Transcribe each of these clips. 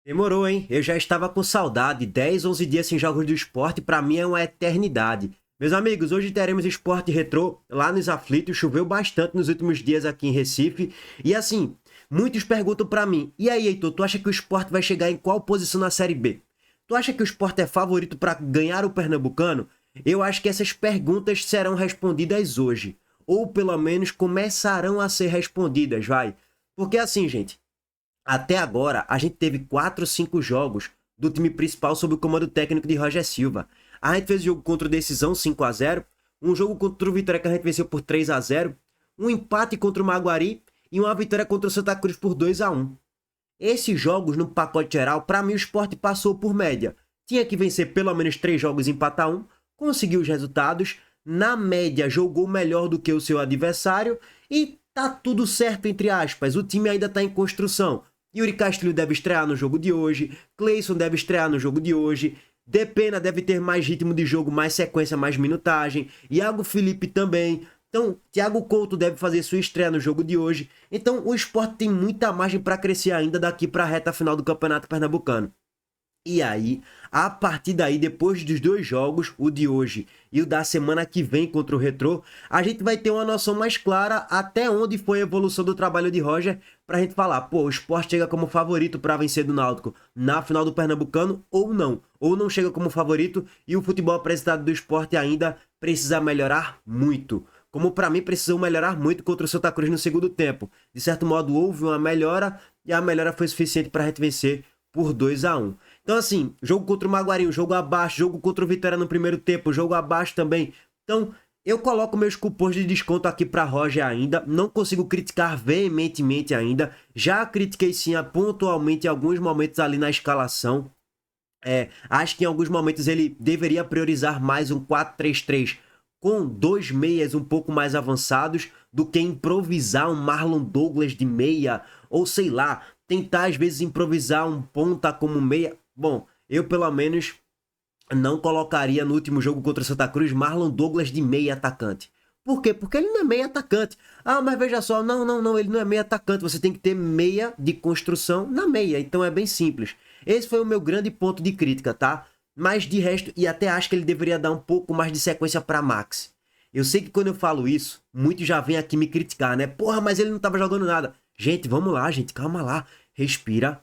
Demorou, hein? Eu já estava com saudade. 10, 11 dias sem jogos do esporte, pra mim é uma eternidade. Meus amigos, hoje teremos esporte retrô lá nos Aflitos. Choveu bastante nos últimos dias aqui em Recife. E assim, muitos perguntam pra mim: e aí, Heitor, tu acha que o esporte vai chegar em qual posição na Série B? Tu acha que o esporte é favorito pra ganhar o Pernambucano? Eu acho que essas perguntas serão respondidas hoje. Ou pelo menos começarão a ser respondidas, vai. Porque assim, gente. Até agora, a gente teve 4, 5 jogos do time principal sob o comando técnico de Roger Silva. A gente fez o jogo contra o Decisão 5-0, um jogo contra o Vitória que a gente venceu por 3-0, um empate contra o Maguari e uma vitória contra o Santa Cruz por 2-1. Esses jogos, no pacote geral, para mim o Sport passou por média. Tinha que vencer pelo menos 3 jogos e empatar um, conseguiu os resultados, na média jogou melhor do que o seu adversário e tá tudo certo entre aspas, o time ainda tá em construção. Yuri Castilho deve estrear no jogo de hoje, Cleison deve estrear no jogo de hoje, Depena deve ter mais ritmo de jogo, mais sequência, mais minutagem, Iago Felipe também. Então, Thiago Couto deve fazer sua estreia no jogo de hoje. Então, o Sport tem muita margem para crescer ainda daqui para a reta final do Campeonato Pernambucano. E aí, a partir daí, depois dos dois jogos, o de hoje e o da semana que vem contra o Retrô, a gente vai ter uma noção mais clara até onde foi a evolução do trabalho de Roger, pra gente falar, pô, o Sport chega como favorito para vencer do Náutico na final do Pernambucano ou não chega como favorito e o futebol apresentado do Sport ainda precisa melhorar muito. Como para mim precisou melhorar muito contra o Santa Cruz no segundo tempo. De certo modo houve uma melhora e a melhora foi suficiente para a gente vencer por 2-1. Então, assim, jogo contra o Maguari, jogo abaixo, jogo contra o Vitória no primeiro tempo, jogo abaixo também. Então, eu coloco meus cupons de desconto aqui para Roger ainda. Não consigo criticar veementemente ainda. Já critiquei sim pontualmente em alguns momentos ali na escalação. Acho que em alguns momentos ele deveria priorizar mais um 4-3-3 com dois meias um pouco mais avançados do que improvisar um Marlon Douglas de meia ou sei lá, tentar às vezes improvisar um ponta como meia. Bom, eu pelo menos não colocaria no último jogo contra o Santa Cruz Marlon Douglas de meia atacante. Por quê? Porque ele não é meia atacante. Ah, mas veja só, não, ele não é meia atacante. Você tem que ter meia de construção na meia. Então é bem simples. Esse foi o meu grande ponto de crítica, tá? Mas de resto, e até acho que ele deveria dar um pouco mais de sequência para Max. Eu sei que quando eu falo isso, muitos já vêm aqui me criticar, né? Porra, mas ele não tava jogando nada. Gente, vamos lá, gente, calma lá. Respira.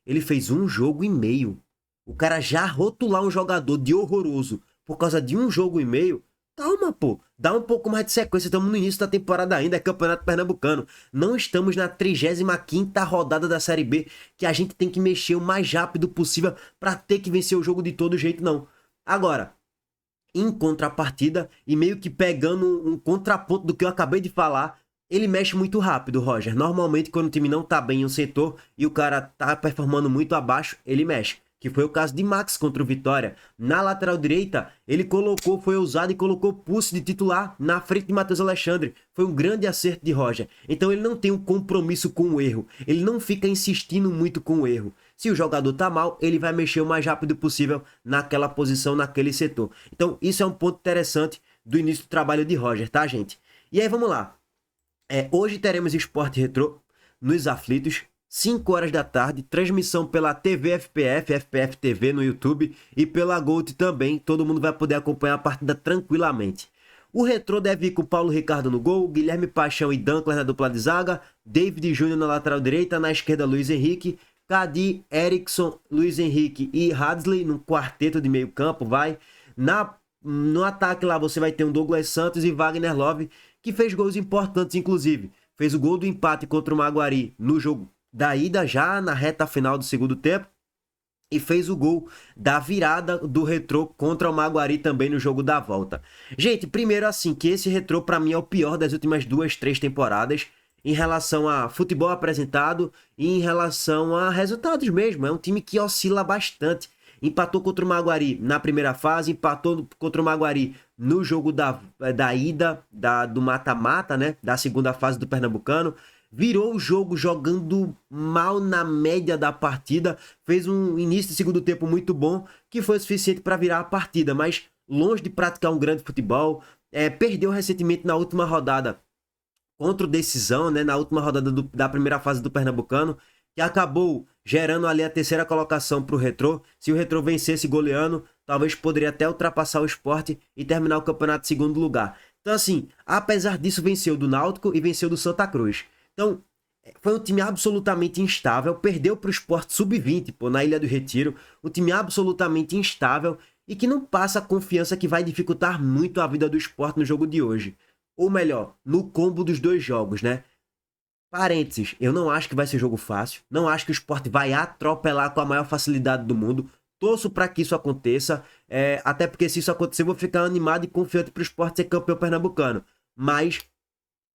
Ele fez um jogo e meio. O cara já rotular um jogador de horroroso por causa de um jogo e meio. Calma, pô. Dá um pouco mais de sequência. Estamos no início da temporada ainda. É Campeonato Pernambucano. Não estamos na 35ª rodada da Série B. Que a gente tem que mexer o mais rápido possível para ter que vencer o jogo de todo jeito, não. Agora, em contrapartida, e meio que pegando um contraponto do que eu acabei de falar, ele mexe muito rápido, Roger. Normalmente, quando o time não tá bem em um setor e o cara tá performando muito abaixo, ele mexe. Que foi o caso de Max contra o Vitória. Na lateral direita, ele foi ousado e colocou Pulse de titular na frente de Matheus Alexandre. Foi um grande acerto de Roger. Então ele não tem um compromisso com o erro. Ele não fica insistindo muito com o erro. Se o jogador tá mal, ele vai mexer o mais rápido possível naquela posição, naquele setor. Então isso é um ponto interessante do início do trabalho de Roger, tá, gente? E aí, vamos lá. Hoje teremos Esporte Retrô nos Aflitos, 5 horas da tarde, transmissão pela TV FPF, FPF TV no YouTube e pela Gold também. Todo mundo vai poder acompanhar a partida tranquilamente. O Retrô deve ir com Paulo Ricardo no gol, Guilherme Paixão e Dankler na dupla de zaga, David Júnior na lateral direita, na esquerda Luiz Henrique, Cadi, Erickson, Luiz Henrique e Hadley no quarteto de meio campo, vai. No ataque lá você vai ter um Douglas Santos e Wagner Love, que fez gols importantes, inclusive. Fez o gol do empate contra o Maguari no jogo da ida, já na reta final do segundo tempo. E fez o gol da virada do Retrô contra o Maguari também no jogo da volta. Gente, primeiro assim, que esse Retrô para mim é o pior das últimas 2, 3 temporadas em relação a futebol apresentado e em relação a resultados mesmo. É um time que oscila bastante. Empatou contra o Maguari na primeira fase, empatou contra o Maguari no jogo da ida, do mata-mata, né? Da segunda fase do Pernambucano. Virou o jogo jogando mal na média da partida. Fez um início de segundo tempo muito bom, que foi suficiente para virar a partida, mas longe de praticar um grande futebol. Perdeu recentemente na última rodada contra o Decisão, né? Na última rodada da primeira fase do Pernambucano. que acabou gerando ali a terceira colocação para o Retrô. Se o Retrô vencesse goleando, talvez poderia até ultrapassar o Sport e terminar o campeonato em segundo lugar. Então, assim, apesar disso, venceu do Náutico e venceu do Santa Cruz. Então, foi um time absolutamente instável, perdeu para o Sport Sub-20, pô, na Ilha do Retiro, um time absolutamente instável e que não passa a confiança que vai dificultar muito a vida do Sport no jogo de hoje. Ou melhor, no combo dos dois jogos, né? Parênteses, eu não acho que vai ser jogo fácil, não acho que o Sport vai atropelar com a maior facilidade do mundo, torço para que isso aconteça, até porque se isso acontecer eu vou ficar animado e confiante para o Sport ser campeão pernambucano, mas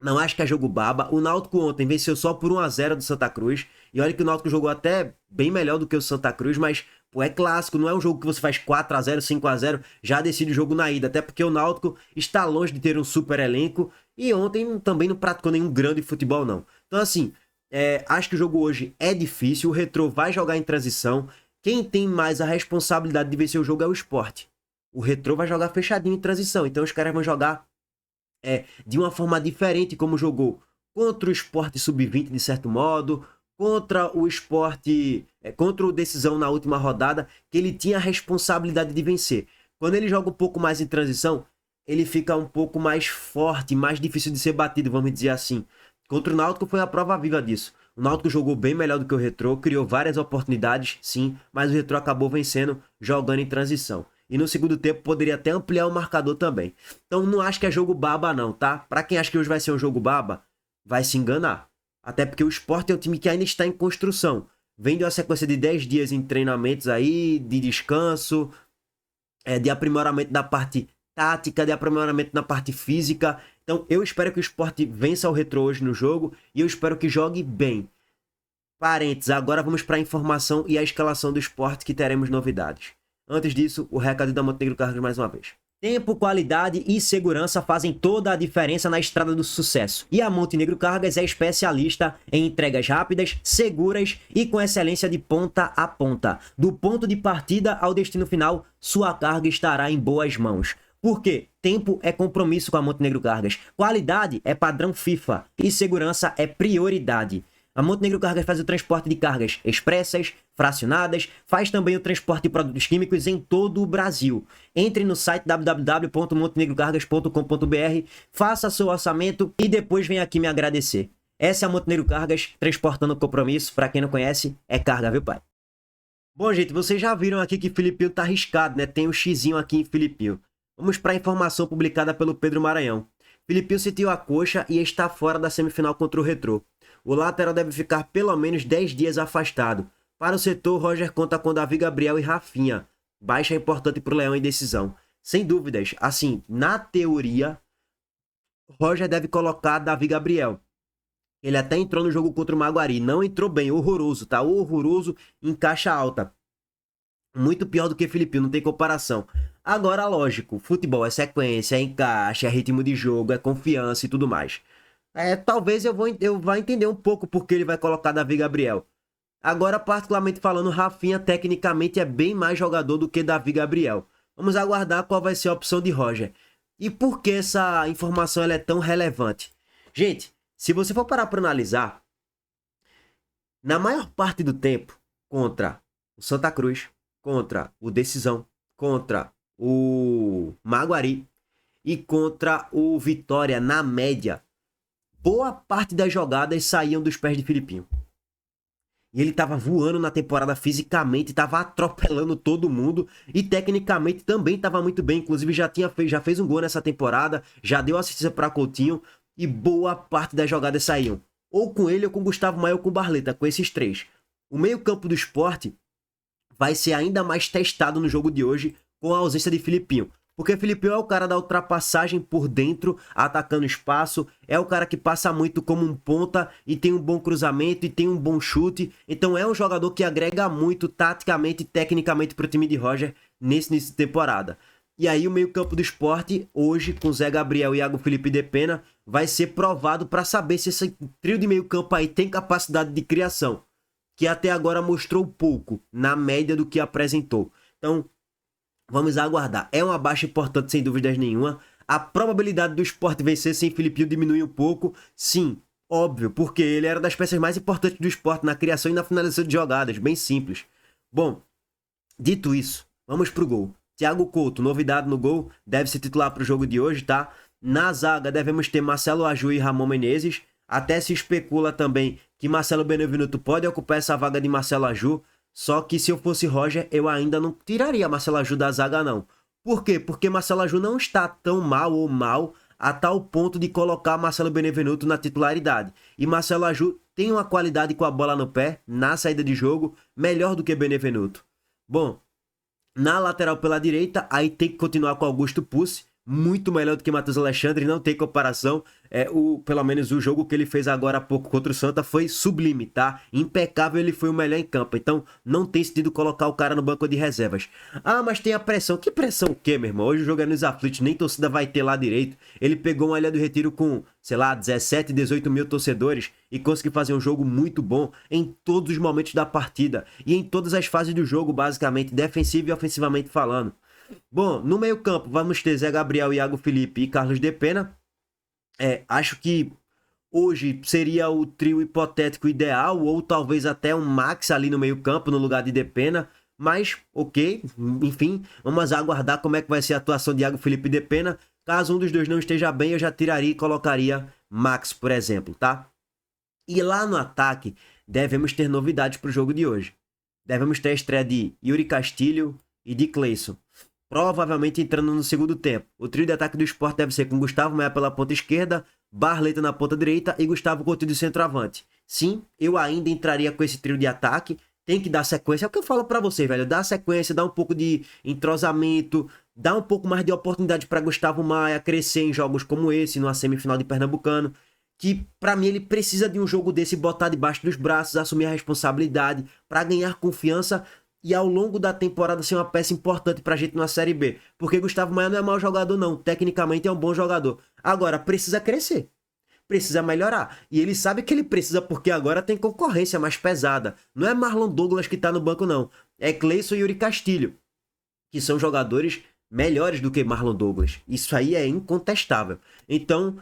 não acho que é jogo baba. O Náutico ontem venceu só por 1-0 do Santa Cruz, e olha que o Náutico jogou até bem melhor do que o Santa Cruz, mas pô, é clássico, não é um jogo que você faz 4-0, 5-0, já decide o jogo na ida, até porque o Náutico está longe de ter um super elenco, e ontem também não praticou nenhum grande futebol não. Então assim, acho que o jogo hoje é difícil, o Retrô vai jogar em transição, quem tem mais a responsabilidade de vencer o jogo é o Sport. O Retrô vai jogar fechadinho em transição, então os caras vão jogar de uma forma diferente como jogou contra o Sport Sub-20 de certo modo, contra o Sport, contra o Decisão na última rodada, que ele tinha a responsabilidade de vencer. Quando ele joga um pouco mais em transição, ele fica um pouco mais forte, mais difícil de ser batido, vamos dizer assim. Contra o Náutico foi a prova viva disso. O Náutico jogou bem melhor do que o Retrô, criou várias oportunidades, sim, mas o Retrô acabou vencendo jogando em transição. E no segundo tempo poderia até ampliar o marcador também. Então não acho que é jogo baba não, tá? Pra quem acha que hoje vai ser um jogo baba, vai se enganar. Até porque o Sport é um time que ainda está em construção. Vem de uma sequência de 10 dias em treinamentos aí, de descanso, de aprimoramento da parte tática, de aprimoramento na parte física. Então eu espero que o Sport vença o Retrô hoje no jogo e eu espero que jogue bem. Parênteses, agora vamos para a informação e a escalação do Sport que teremos novidades. Antes disso, o recado da Montenegro Cargas mais uma vez. Tempo, qualidade e segurança fazem toda a diferença na estrada do sucesso. E a Montenegro Cargas é especialista em entregas rápidas, seguras e com excelência de ponta a ponta. Do ponto de partida ao destino final, sua carga estará em boas mãos. Por quê? Tempo é compromisso com a Montenegro Cargas, qualidade é padrão FIFA e segurança é prioridade. A Montenegro Cargas faz o transporte de cargas expressas, fracionadas, faz também o transporte de produtos químicos em todo o Brasil. Entre no site www.montenegrocargas.com.br, faça seu orçamento e depois vem aqui me agradecer. Essa é a Montenegro Cargas, transportando compromisso. Para quem não conhece, é carga, viu, pai? Bom, gente, vocês já viram aqui que Filipinho tá arriscado, né? Tem um xizinho aqui em Filipinho. Vamos para a informação publicada pelo Pedro Maranhão. Filipinho sentiu a coxa e está fora da semifinal contra o Retrô. O lateral deve ficar pelo menos 10 dias afastado. Para o setor, Roger conta com Davi Gabriel e Rafinha. Baixa importante para o Leão em decisão. Sem dúvidas, assim, na teoria, Roger deve colocar Davi Gabriel. Ele até entrou no jogo contra o Maguari. Não entrou bem, horroroso, tá? Horroroso em caixa alta. Muito pior do que Filipinho, não tem comparação. Agora, lógico, futebol é sequência, é encaixe, é ritmo de jogo, é confiança e tudo mais. Talvez eu vá entender um pouco porque ele vai colocar Davi Gabriel. Agora, particularmente falando, Rafinha tecnicamente é bem mais jogador do que Davi Gabriel. Vamos aguardar qual vai ser a opção de Roger. E por que essa informação ela é tão relevante? Gente, se você for parar para analisar, na maior parte do tempo, contra o Santa Cruz, contra o Decisão, contra o Maguari e contra o Vitória, na média, boa parte das jogadas saíam dos pés de Filipinho. E ele tava voando na temporada fisicamente, tava atropelando todo mundo e tecnicamente também tava muito bem. Inclusive já fez um gol nessa temporada, já deu assistência para Coutinho e boa parte das jogadas saíam. Ou com ele, ou com Gustavo Maia, ou com Barleta, com esses três. O meio-campo do Sport vai ser ainda mais testado no jogo de hoje com a ausência de Filipinho. Porque Filipinho é o cara da ultrapassagem por dentro, atacando espaço, é o cara que passa muito como um ponta e tem um bom cruzamento e tem um bom chute. Então é um jogador que agrega muito taticamente e tecnicamente para o time de Roger nesse início de temporada. E aí o meio-campo do Sport, hoje, com Zé Gabriel e Iago Felipe de Pena, vai ser provado para saber se esse trio de meio-campo aí tem capacidade de criação, que até agora mostrou pouco, na média do que apresentou. Então, vamos aguardar. É uma baixa importante, sem dúvidas nenhuma. A probabilidade do Sport vencer sem Filipinho diminui um pouco. Sim, Óbvio, porque ele era das peças mais importantes do Sport na criação e na finalização de jogadas, bem simples. Bom, dito isso, vamos pro gol. Thiago Couto, novidade no gol, deve se titular pro jogo de hoje, tá? Na zaga devemos ter Marcelo Aju e Ramon Menezes. Até se especula também que Marcelo Benevenuto pode ocupar essa vaga de Marcelo Aju. Só que se eu fosse Roger, eu ainda não tiraria Marcelo Aju da zaga, não. Por quê? Porque Marcelo Aju não está tão mal a tal ponto de colocar Marcelo Benevenuto na titularidade. E Marcelo Aju tem uma qualidade com a bola no pé, na saída de jogo, melhor do que Benevenuto. Bom, na lateral pela direita, aí tem que continuar com Augusto Pucci, muito melhor do que Matheus Alexandre, não tem comparação. Pelo menos o jogo que ele fez agora há pouco contra o Santa foi sublime, tá? Impecável, ele foi o melhor em campo. Então, não tem sentido colocar o cara no banco de reservas. Ah, mas tem a pressão. Que pressão o quê, meu irmão? Hoje o jogo é nos aflitos, nem torcida vai ter lá direito. Ele pegou uma Ilha do Retiro com, sei lá, 17, 18 mil torcedores e conseguiu fazer um jogo muito bom em todos os momentos da partida e em todas as fases do jogo, basicamente, defensivo e ofensivamente falando. Bom, no meio campo vamos ter Zé Gabriel, Iago Felipe e Carlos de Pena. Acho que hoje seria o trio hipotético ideal, ou talvez até um Max ali no meio campo no lugar de Depena, mas ok, enfim, vamos aguardar como é que vai ser a atuação de Iago Felipe e Depena. Caso um dos dois não esteja bem, eu já tiraria e colocaria Max, por exemplo, tá? E lá no ataque, devemos ter novidades para o jogo de hoje. Devemos ter a estreia de Yuri Castilho e de Cleison, provavelmente entrando no segundo tempo. O trio de ataque do Sport deve ser com Gustavo Maia pela ponta esquerda, Barleta na ponta direita e Gustavo Coutinho de centroavante. Sim, eu ainda entraria com esse trio de ataque. Tem que dar sequência. É o que eu falo pra você, velho. Dá sequência, dá um pouco de entrosamento, dá um pouco mais de oportunidade para Gustavo Maia crescer em jogos como esse, numa semifinal de Pernambucano. Que pra mim ele precisa de um jogo desse, botar debaixo dos braços, assumir a responsabilidade para ganhar confiança e ao longo da temporada ser uma peça importante pra gente na Série B. Porque Gustavo Maia não é mau jogador não, tecnicamente é um bom jogador. Agora, precisa crescer, precisa melhorar. E ele sabe que ele precisa porque agora tem concorrência mais pesada. Não é Marlon Douglas que tá no banco não, é Cleison e Yuri Castilho, que são jogadores melhores do que Marlon Douglas. Isso aí é incontestável. Então,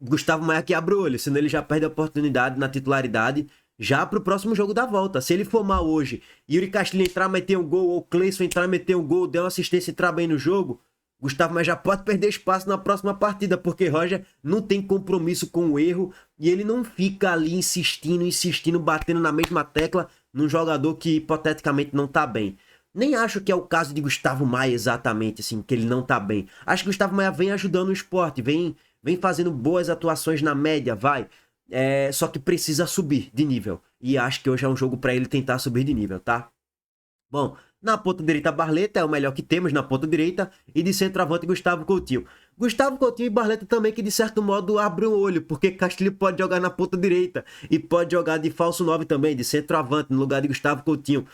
Gustavo Maia que abre o olho, senão ele já perde a oportunidade na titularidade já pro próximo jogo da volta. Se ele for mal hoje, Yuri Castilho entrar, meter um gol, ou Cleison entrar, meter um gol, der uma assistência e entrar bem no jogo, Gustavo Maia já pode perder espaço na próxima partida, porque Roger não tem compromisso com o erro e ele não fica ali insistindo, batendo na mesma tecla num jogador que hipoteticamente não tá bem. Nem acho que é o caso de Gustavo Maia exatamente, assim, que ele não tá bem. Acho que Gustavo Maia vem ajudando o Sport, vem fazendo boas atuações na média, vai. Só que precisa subir de nível. E acho que hoje é um jogo para ele tentar subir de nível, tá? Bom, na ponta direita, Barleta é o melhor que temos na ponta direita. E de centroavante, Gustavo Coutinho. Gustavo Coutinho e Barleta também, que de certo modo abrem o olho, porque Castilho pode jogar na ponta direita. E pode jogar de falso 9 também, de centroavante, no lugar de Gustavo Coutinho.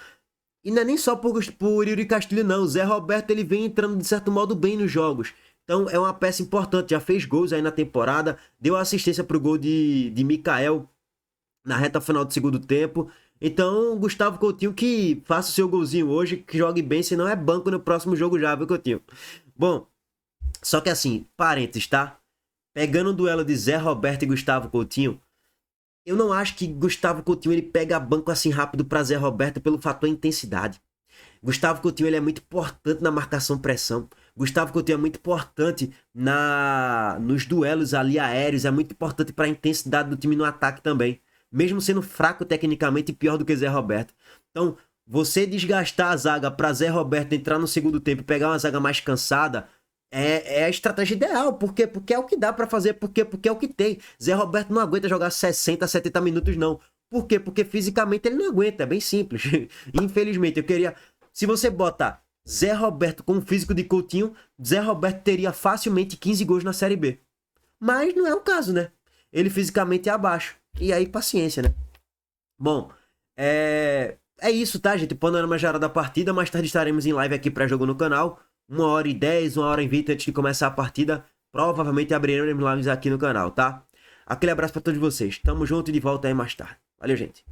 E não é nem só por Yuri Castilho, não. O Zé Roberto ele vem entrando de certo modo bem nos jogos. Então é uma peça importante, já fez gols aí na temporada, deu assistência pro gol de Mikael na reta final do segundo tempo. Então, Gustavo Coutinho que faça o seu golzinho hoje, que jogue bem, senão é banco no próximo jogo já, viu, Coutinho? Bom, só que assim, parênteses, tá? Pegando o duelo de Zé Roberto e Gustavo Coutinho, eu não acho que Gustavo Coutinho ele pega banco assim rápido pra Zé Roberto pelo fator intensidade. Gustavo Coutinho ele é muito importante na marcação-pressão. Gustavo Coutinho é muito importante nos duelos ali aéreos, é muito importante para a intensidade do time no ataque também. Mesmo sendo fraco tecnicamente e pior do que Zé Roberto. Então, você desgastar a zaga para Zé Roberto entrar no segundo tempo e pegar uma zaga mais cansada é a estratégia ideal. Por quê? Porque é o que dá para fazer. Por quê? Porque é o que tem. Zé Roberto não aguenta jogar 60, 70 minutos não. Por quê? Porque fisicamente ele não aguenta. É bem simples. Infelizmente, eu queria... Se você botar Zé Roberto com o físico de Coutinho, Zé Roberto teria facilmente 15 gols na Série B. Mas não é o caso, né? Ele fisicamente é abaixo. E aí, paciência, né? Bom, é isso, tá, gente? Panorama geral da partida. Mais tarde estaremos em live aqui para jogo no canal. 1h10, 1h20 antes de começar a partida. Provavelmente abriremos lives aqui no canal, tá? Aquele abraço para todos vocês. Tamo junto e de volta aí mais tarde. Valeu, gente.